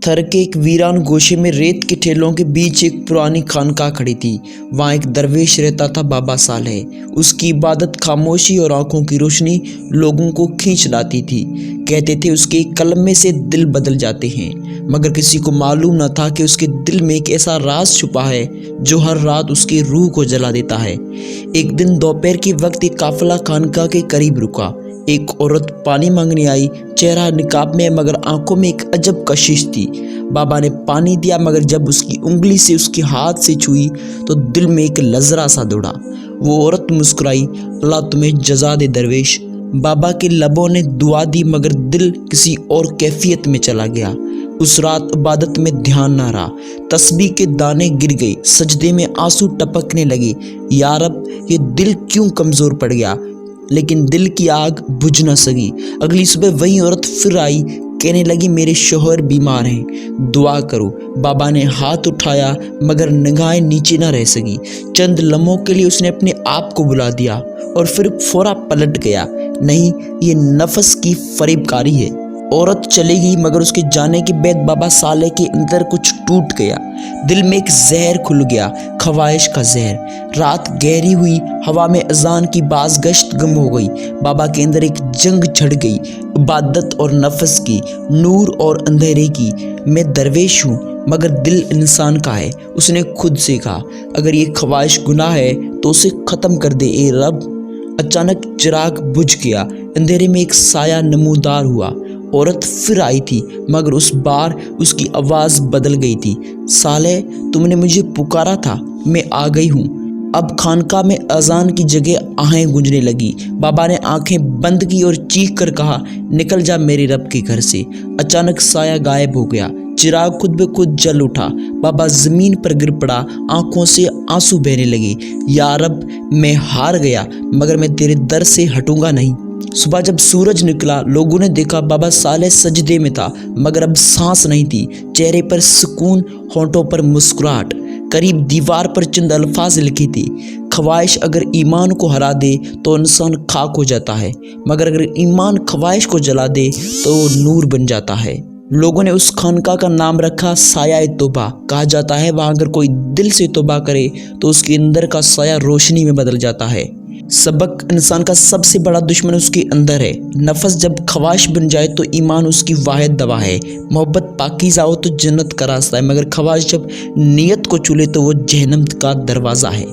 थर के एक वीरान गोशे में रेत के ठेलों के बीच एक पुरानी खानकाह खड़ी थी। वहाँ एक दरवेश रहता था, बाबा सालेह। उसकी इबादत, खामोशी और आंखों की रोशनी लोगों को खींच लाती थी। कहते थे उसके एक कलमे से दिल बदल जाते हैं, मगर किसी को मालूम न था कि उसके दिल में एक ऐसा राज छुपा है जो हर रात उसकी रूह को जला देता है। एक दिन दोपहर के वक्त एक काफिला खानकाह के करीब रुका। एक औरत पानी मांगने आई, चेहरा निकाब में मगर आंखों में एक अजब कशिश थी। बाबा ने पानी दिया, मगर जब उसकी उंगली से उसके हाथ से छुई तो दिल में एक लजरा सा दौड़ा। वो औरत मुस्कुराई, अल्लाह तुम्हें जजा दे दरवेश। बाबा के लबों ने दुआ दी, मगर दिल किसी और कैफियत में चला गया। उस रात इबादत में ध्यान ना रहा, तस्बीह के दाने गिर गए, सजदे में आंसू टपकने लगे। या रब, ये दिल क्यों कमज़ोर पड़ गया? लेकिन दिल की आग बुझ न सकी। अगली सुबह वही औरत फिर आई, कहने लगी मेरे शौहर बीमार हैं, दुआ करो। बाबा ने हाथ उठाया, मगर निगाहें नीचे न रह सकी। चंद लम्हों के लिए उसने अपने आप को बुला दिया और फिर फौरा पलट गया। नहीं, ये नफस की फरेबकारी है। औरत चली गई, मगर उसके जाने के बाद बाबा सालेह के अंदर कुछ टूट गया। दिल में एक जहर खुल गया, ख्वाहिश का जहर। रात गहरी हुई, हवा में अजान की बाज गश्त गम हो गई। बाबा के अंदर एक जंग छिड़ गई, इबादत और नफस की, नूर और अंधेरे की। मैं दरवेश हूँ, मगर दिल इंसान का है। उसने खुद से कहा, अगर ये ख्वाहिश गुनाह है तो उसे ख़त्म कर दे ए रब। अचानक चिराग बुझ गया, अंधेरे में एक साया नमूदार हुआ। औरत फिर आई थी, मगर उस बार उसकी आवाज़ बदल गई थी। सालेह, तुमने मुझे पुकारा था, मैं आ गई हूँ। अब खानकाह में अजान की जगह आहें गूंजने लगी। बाबा ने आंखें बंद की और चीख कर कहा, निकल जा मेरे रब के घर से। अचानक साया गायब हो गया, चिराग खुद ब खुद जल उठा। बाबा ज़मीन पर गिर पड़ा, आंखों से आंसू बहने लगे। या रब, मैं हार गया, मगर मैं तेरे दर से हटूंगा नहीं। सुबह जब सूरज निकला, लोगों ने देखा बाबा सालेह सजदे में था, मगर अब सांस नहीं थी। चेहरे पर सुकून, होंठों पर मुस्कुराहट। करीब दीवार पर चंद अल्फाज लिखी थी, ख्वाहिश अगर ईमान को हरा दे तो इंसान खाक हो जाता है, मगर अगर ईमान ख्वाहिश को जला दे तो नूर बन जाता है। लोगों ने उस खानकाह का नाम रखा साया तौबा। कहा जाता है वहाँ अगर कोई दिल से तौबा करे तो उसके अंदर का साया रोशनी में बदल जाता है। सबक, इंसान का सबसे बड़ा दुश्मन उसके अंदर है। नफस जब ख्वाहिश बन जाए तो ईमान उसकी वाहिद दवा है। मोहब्बत पाकीज़ा हो तो जन्नत का रास्ता है, मगर ख्वाहिश जब नीयत को चूले तो वो जहन्नम का दरवाज़ा है।